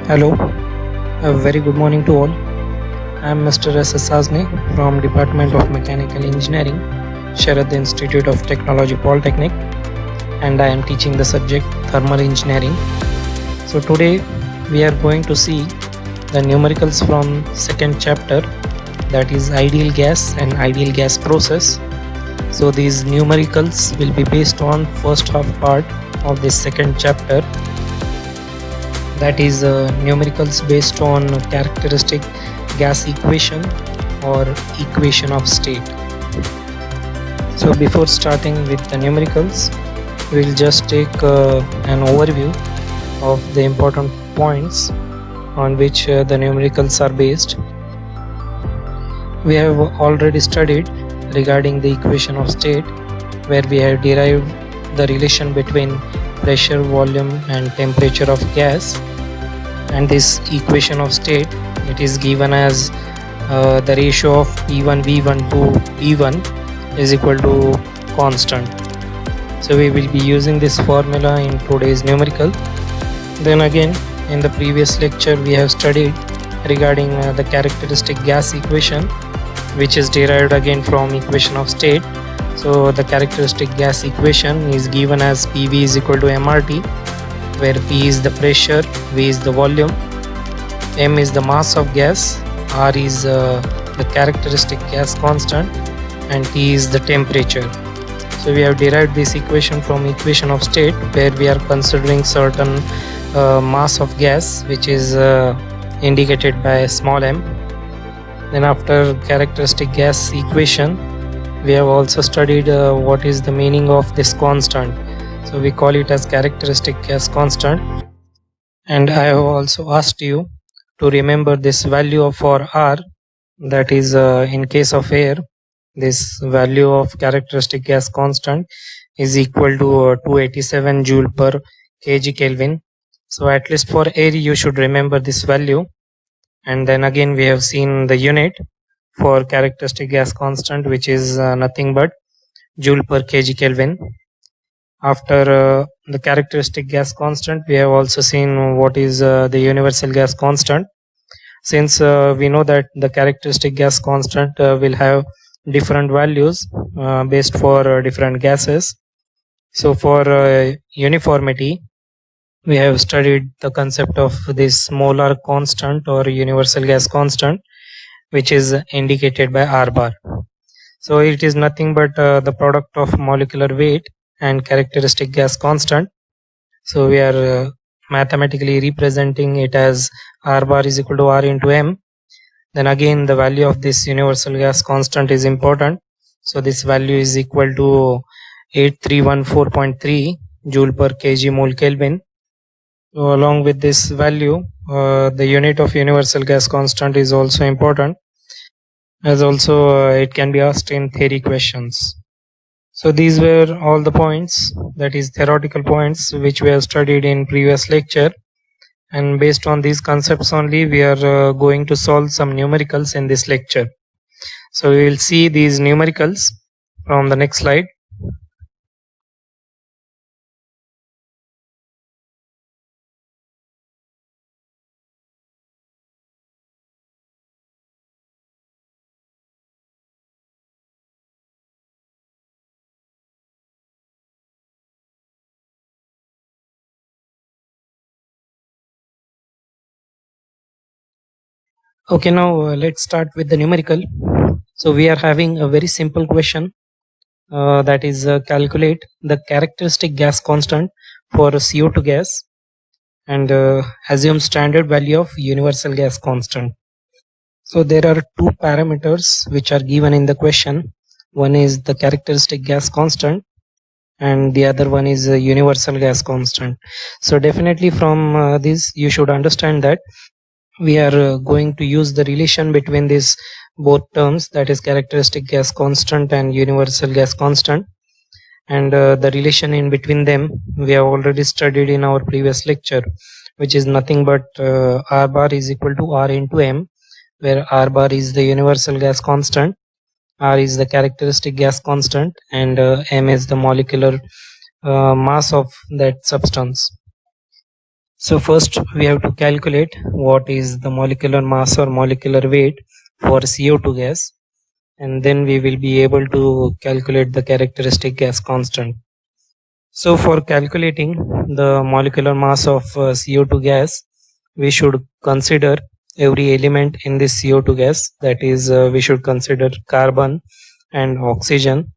Hello, a very good morning to all. I am Mr. S.S. Azmi from Department of Mechanical Engineering, Sharad Institute of Technology Polytechnic, and I am teaching the subject Thermal Engineering. So today we are going to see the numericals from second chapter, that is ideal gas and ideal gas process. So these numericals will be based on first half part of this second chapter, that is numericals based on characteristic gas equation or equation of state. So before starting with the numericals, we'll just take an overview of the important points on which the numericals are based. We have already studied regarding the equation of state, where we have derived the relation between pressure, volume and temperature of gas, and this equation of state, it is given as the ratio of P1 V1 to P1 is equal to constant. So we will be using this formula in today's numerical. Then again, in the previous lecture we have studied regarding the characteristic gas equation, which is derived again from equation of state. So the characteristic gas equation is given as PV is equal to MRT, where P is the pressure, V is the volume, M is the mass of gas, R is the characteristic gas constant, and T is the temperature. So we have derived this equation from equation of state, where we are considering certain mass of gas, which is indicated by small m. Then after characteristic gas equation, we have also studied what is the meaning of this constant. So we call it as characteristic gas constant, and I have also asked you to remember this value for R, that is in case of air, this value of characteristic gas constant is equal to 287 joule per kg Kelvin. So at least for air you should remember this value. And then again we have seen the unit for characteristic gas constant, which is nothing but joule per kg Kelvin. After the characteristic gas constant, we have also seen what is the universal gas constant. Since we know that the characteristic gas constant will have different values based for different gases. So for uniformity, we have studied the concept of this molar constant or universal gas constant, which is indicated by R bar. So it is nothing but the product of molecular weight and characteristic gas constant. So we are mathematically representing it as R bar is equal to R into M. Then again the value of this universal gas constant is important. So this value is equal to 8314.3 joule per kg mole Kelvin. So along with this value, the unit of universal gas constant is also important, as also it can be asked in theory questions. So these were all the points, that is theoretical points, which we have studied in previous lecture, and based on these concepts only we are going to solve some numericals in this lecture. So we will see these numericals from the next slide. Okay, now let's start with the numerical. So we are having a very simple question, that is calculate the characteristic gas constant for CO2 gas and assume standard value of universal gas constant. So there are two parameters which are given in the question. One is the characteristic gas constant and the other one is a universal gas constant. So definitely from this you should understand that we are going to use the relation between these both terms, that is characteristic gas constant and universal gas constant, and the relation in between them we have already studied in our previous lecture, which is nothing but R bar is equal to R into M, where R bar is the universal gas constant, R is the characteristic gas constant, and M is the molecular mass of that substance. So first we have to calculate what is the molecular mass or molecular weight for CO2 gas, and then we will be able to calculate the characteristic gas constant. So for calculating the molecular mass of CO2 gas, we should consider every element in this CO2 gas. That is, we should consider carbon and oxygen,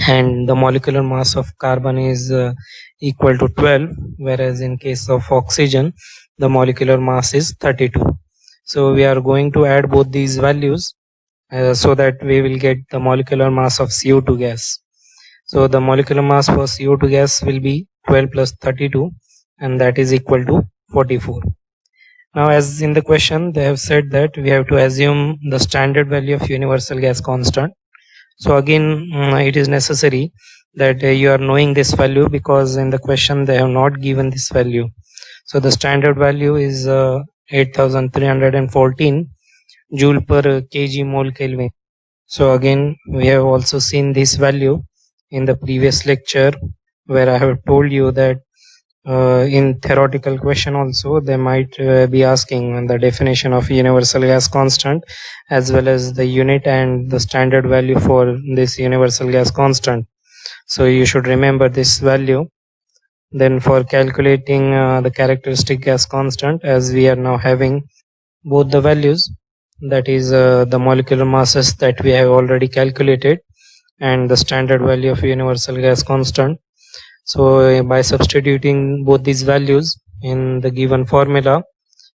and the molecular mass of carbon is equal to 12, whereas in case of oxygen the molecular mass is 32. So we are going to add both these values so that we will get the molecular mass of CO2 gas. So the molecular mass for CO2 gas will be 12 plus 32, and that is equal to 44. Now, as in the question they have said that we have to assume the standard value of universal gas constant. So again, it is necessary that you are knowing this value, because in the question they have not given this value. So the standard value is 8314 joule per kg mole Kelvin. So again, we have also seen this value in the previous lecture, where I have told you that in theoretical question also they might be asking the definition of universal gas constant as well as the unit and the standard value for this universal gas constant. So you should remember this value. Then for calculating the characteristic gas constant, as we are now having both the values, that is the molecular masses that we have already calculated and the standard value of universal gas constant. So by substituting both these values in the given formula,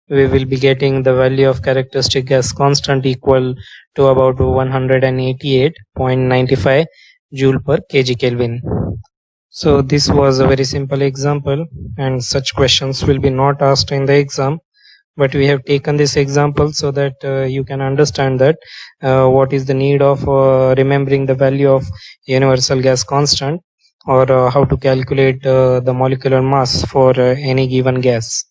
we will be getting the value of characteristic gas constant equal to about 188.95 joule per kg Kelvin. So this was a very simple example, and such questions will be not asked in the exam, but we have taken this example so that you can understand that what is the need of remembering the value of universal gas constant, or how to calculate the molecular mass for any given gas.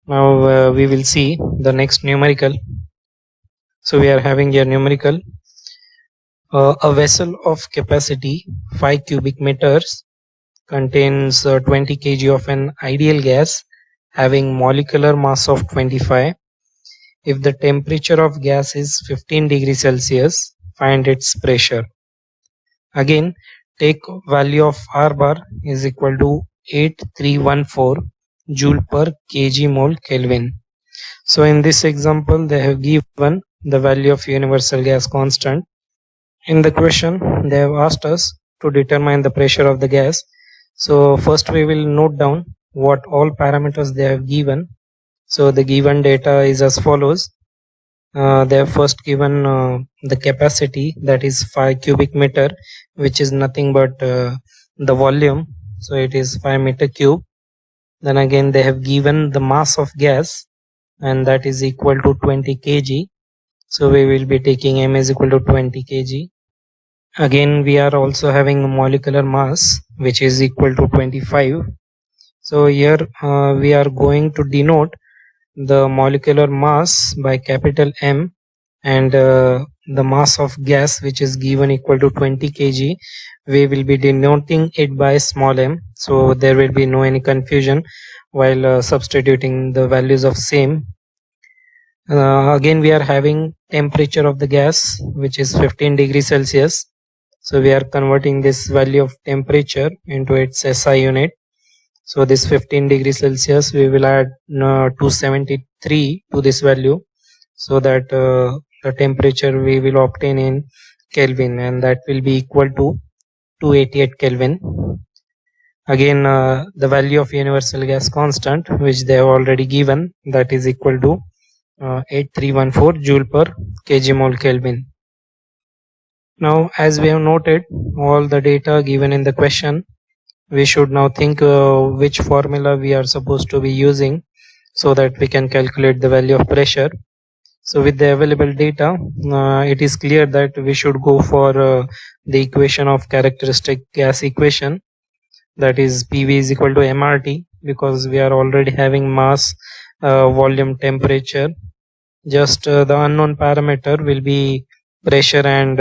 Now we will see the next numerical. So we are having here numerical. A vessel of capacity 5 cubic meters contains 20 kg of an ideal gas having molecular mass of 25. If the temperature of gas is 15 degrees Celsius, find its pressure. Again, take value of R bar is equal to 8314 joule per kg mole Kelvin. So in this example they have given the value of universal gas constant. In the question they have asked us to determine the pressure of the gas. So first we will note down what all parameters they have given. So the given data is as follows. They have first given the capacity, that is 5 cubic meter, which is nothing but the volume, so it is 5 meter cube. Then again they have given the mass of gas, and that is equal to 20 kg. So we will be taking m is equal to 20 kg. Again we are also having molecular mass, which is equal to 25. So here we are going to denote the molecular mass by capital M, and the mass of gas, which is given equal to 20 kg, we will be denoting it by small m, so there will be no any confusion while substituting the values of same. Again we are having temperature of the gas, which is 15 degrees Celsius, so we are converting this value of temperature into its SI unit. So this 15 degrees Celsius we will add 273 to this value, so that the temperature we will obtain in Kelvin, and that will be equal to 288 Kelvin. Again the value of universal gas constant, which they have already given, that is equal to 8314 joule per kg mole Kelvin. Now as we have noted all the data given in the question, we should now think which formula we are supposed to be using so that we can calculate the value of pressure. So with the available data, it is clear that we should go for the equation of characteristic gas equation, that is PV is equal to MRT, because we are already having mass, volume, temperature. Just the unknown parameter will be pressure and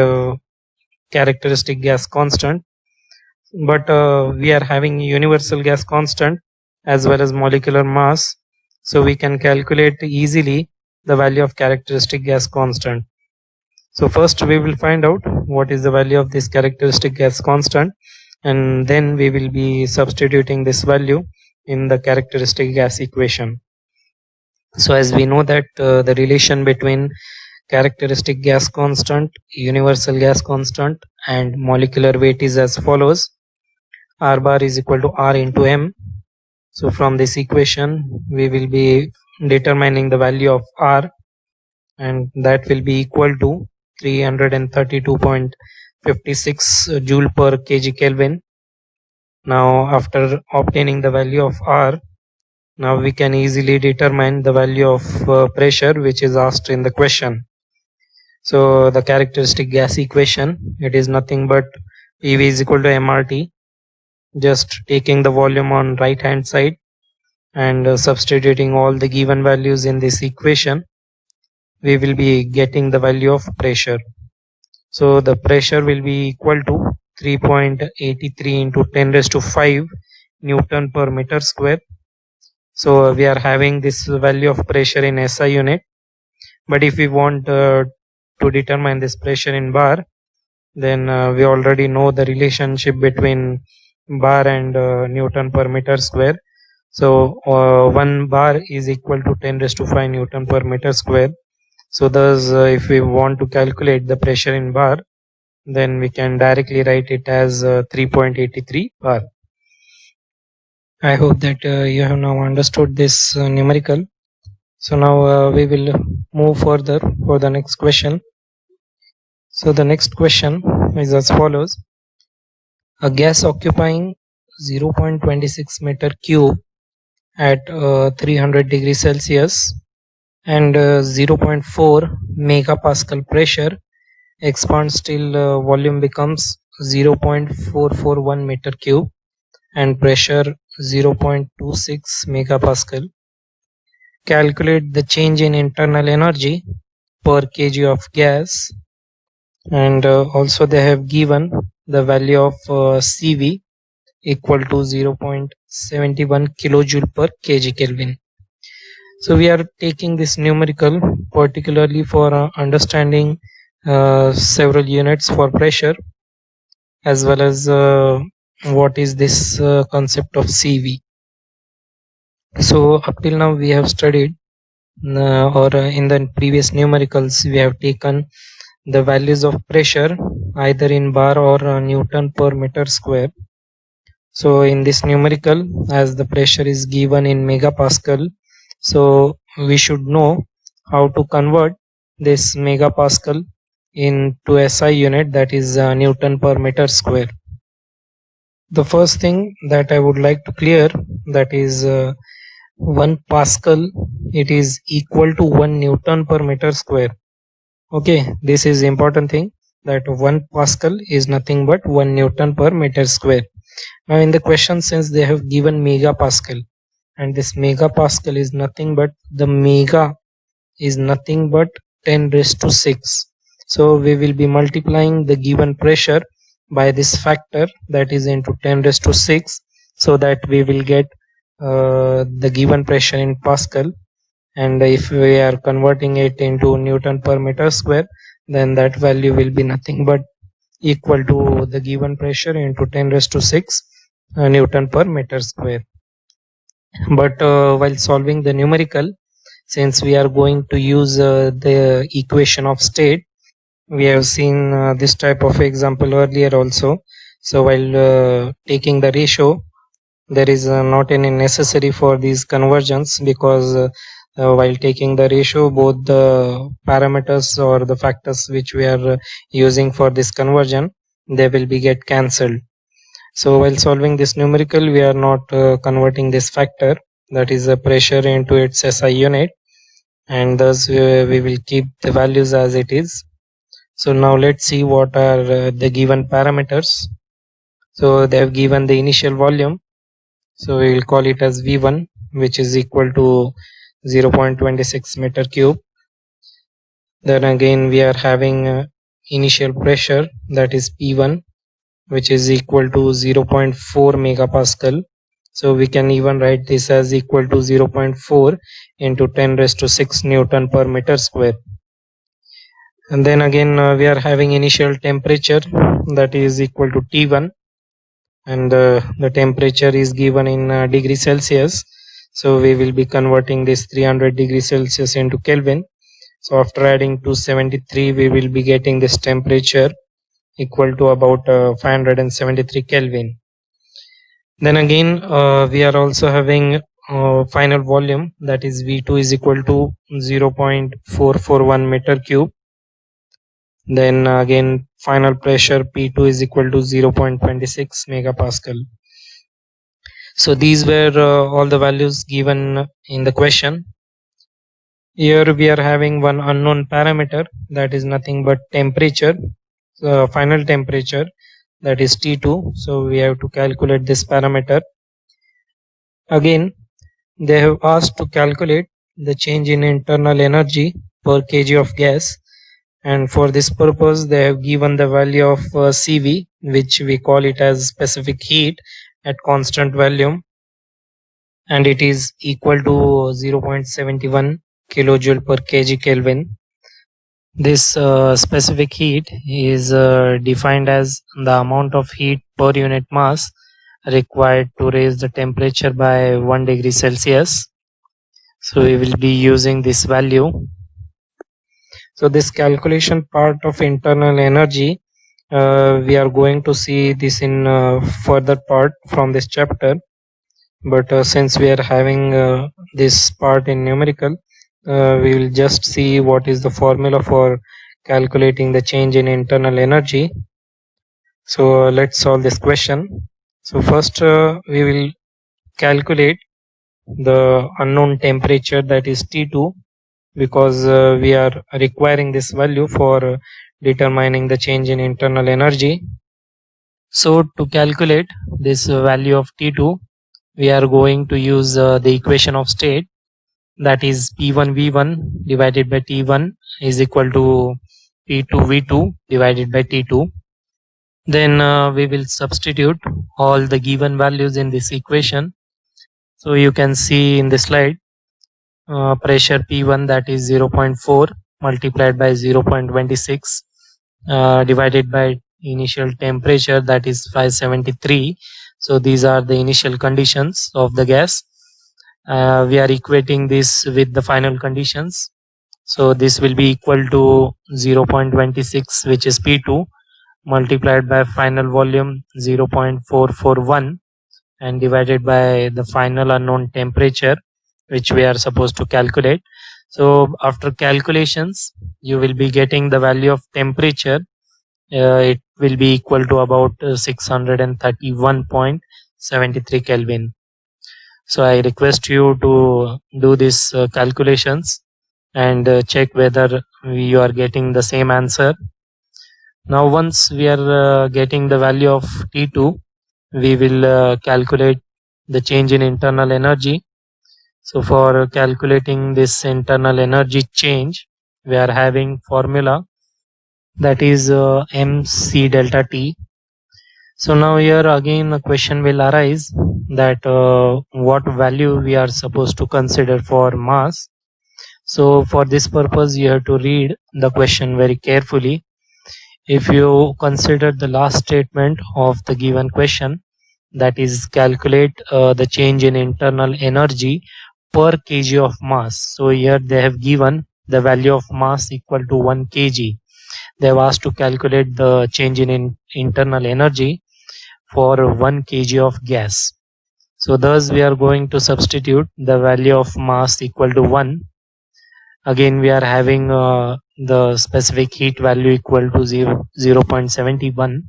characteristic gas constant. But we are having universal gas constant, as well as molecular mass, so we can calculate easily the value of characteristic gas constant. So first we will find out what is the value of this characteristic gas constant, and then we will be substituting this value in the characteristic gas equation. So as we know that the relation between characteristic gas constant, universal gas constant, and molecular weight is as follows: R bar is equal to R into M. So from this equation we will be determining the value of R, and that will be equal to 332.56 joule per kg Kelvin. Now after obtaining the value of R, now we can easily determine the value of pressure which is asked in the question. So the characteristic gas equation, it is nothing but PV is equal to MRT. Just taking the volume on right hand side and substituting all the given values in this equation, we will be getting the value of pressure. So the pressure will be equal to 3.83 into 10 raised to 5 Newton per meter square. So we are having this value of pressure in SI unit, but if we want to determine this pressure in bar, then we already know the relationship between bar and Newton per meter square. So 1 bar is equal to 10 raised to 5 Newton per meter square. So thus if we want to calculate the pressure in bar, then we can directly write it as 3.83 bar. I hope that you have now understood this numerical. So now we will move further for the next question. So the next question is as follows: a gas occupying 0.26 meter cube at 300 degrees Celsius and 0.4 megapascal pressure expands till volume becomes 0.441 meter cube and pressure 0.26 megapascal. Calculate the change in internal energy per kg of gas, and also they have given the value of CV equal to 0.71 kilojoule per kg Kelvin. So we are taking this numerical particularly for understanding several units for pressure, as well as what is this concept of CV. So up till now we have studied or in the previous numericals we have taken the values of pressure either in bar or Newton per meter square. So in this numerical, as the pressure is given in megapascal, so we should know how to convert this megapascal into SI unit, that is Newton per meter square. The first thing that I would like to clear, that is 1 Pascal, it is equal to 1 Newton per meter square. Okay, this is important thing, that 1 Pascal is nothing but 1 Newton per meter square. Now in the question, since they have given megapascal, and this megapascal is nothing but, the mega is nothing but 10 raised to 6. So we will be multiplying the given pressure by this factor, that is into 10 raised to 6, so that we will get the given pressure in Pascal. And if we are converting it into Newton per meter square, then that value will be nothing but equal to the given pressure into 10 raised to 6 Newton per meter square. But while solving the numerical, since we are going to use the equation of state, we have seen this type of example earlier also. So while taking the ratio, there is not any necessary for these conversions, because while taking the ratio, both the parameters or the factors which we are using for this conversion, they will be get cancelled. So while solving this numerical, we are not converting this factor, that is the pressure, into its SI unit, and thus we will keep the values as it is. So now let's see what are the given parameters. So they have given the initial volume, so we will call it as V1, which is equal to 0.26 meter cube. Then again we are having initial pressure, that is P1, which is equal to 0.4 megapascal, So we can even write this as equal to 0.4 into 10 raised to 6 Newton per meter square. And then again we are having initial temperature that is equal to T1, and the temperature is given in degree Celsius. So we will be converting this 300 degrees Celsius into Kelvin. So after adding 273, we will be getting this temperature equal to about 573 Kelvin. Then again we are also having final volume, that is V2 is equal to 0.441 meter cube. Then again final pressure P2 is equal to 0.26 megapascal. So these were all the values given in the question. Here we are having one unknown parameter, that is nothing but temperature, final temperature, that is T2. So we have to calculate this parameter. Again they have asked to calculate the change in internal energy per kg of gas, and for this purpose they have given the value of Cv, which we call it as specific heat at constant volume, and it is equal to 0.71 kilojoule per kg Kelvin. This specific heat is defined as the amount of heat per unit mass required to raise the temperature by 1 degree Celsius. So we will be using this value. So this calculation part of internal energy, we are going to see this in further part from this chapter, but since we are having this part in numerical, we will just see what is the formula for calculating the change in internal energy. So let's solve this question. So first we will calculate the unknown temperature, that is T2, because we are requiring this value for determining the change in internal energy. So to calculate this value of T2, we are going to use the equation of state, that is P1 V1 divided by T1 is equal to P2 V2 divided by T2. Then we will substitute all the given values in this equation. So you can see in the slide, pressure P1, that is 0.4 multiplied by 0.26 divided by initial temperature, that is 573. So these are the initial conditions of the gas. We are equating this with the final conditions. So this will be equal to 0.26, which is P2, multiplied by final volume 0.441 and divided by the final unknown temperature, which we are supposed to calculate. So after calculations, you will be getting the value of temperature. It will be equal to about 631.73 Kelvin. So I request you to do these calculations and check whether you are getting the same answer. Now once we are getting the value of T2, we will calculate the change in internal energy. So for calculating this internal energy change, we are having formula, that is mc delta T. So now here again a question will arise that what value we are supposed to consider for mass. So for this purpose you have to read the question very carefully. If you consider the last statement of the given question, that is calculate the change in internal energy per kg of mass. So here they have given the value of mass equal to 1 kg. They have asked to calculate the change in internal energy for 1 kg of gas. So thus we are going to substitute the value of mass equal to 1. Again we are having the specific heat value equal to 0.71,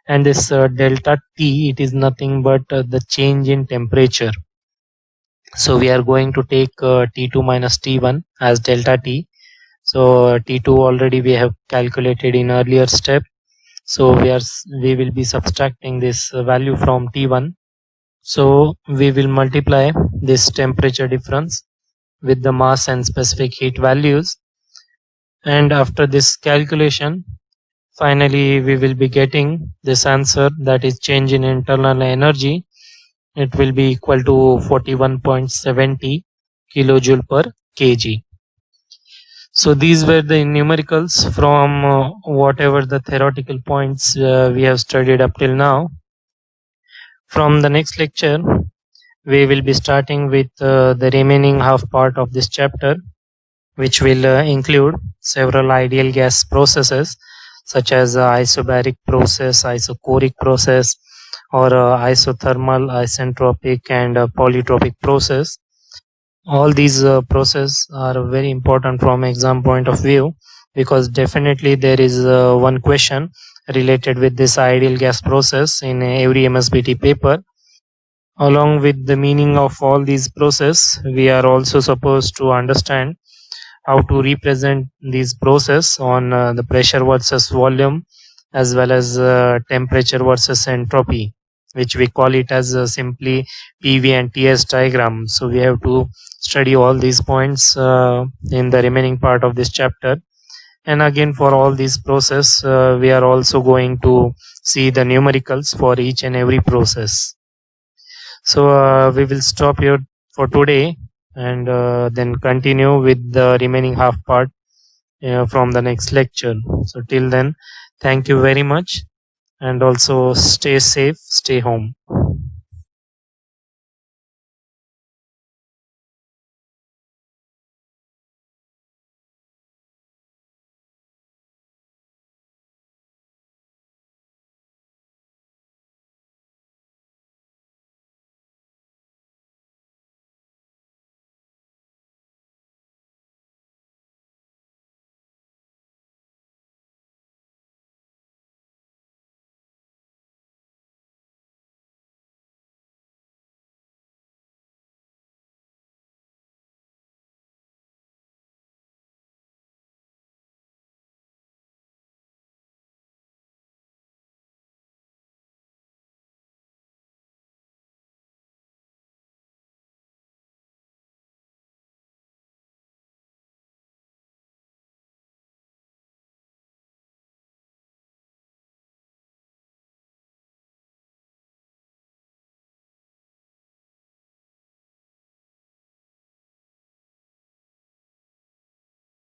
and this delta T, it is nothing but the change in temperature. So we are going to take T2 minus T1 as delta T. So T2 already we have calculated in earlier step. So we will be subtracting this value from T1. So we will multiply this temperature difference with the mass and specific heat values, and after this calculation, finally we will be getting this answer, that is change in internal energy it will be equal to 41.70 kilojoule per kg. So these were the numericals from whatever the theoretical points we have studied up till now. From the next lecture, we will be starting with the remaining half part of this chapter, which will include several ideal gas processes such as isobaric process, isochoric process, or isothermal, isentropic, and polytropic process. All these processes are very important from exam point of view, because definitely there is one question related with this ideal gas process in every MSBT paper. Along with the meaning of all these process, we are also supposed to understand how to represent these process on the pressure versus volume, as well as temperature versus entropy, which we call it as simply PV and TS diagram. So we have to study all these points in the remaining part of this chapter. And again, for all these process, we are also going to see the numericals for each and every process. So we will stop here for today, and then continue with the remaining half part from the next lecture. So till then, thank you very much, and also stay safe, stay home.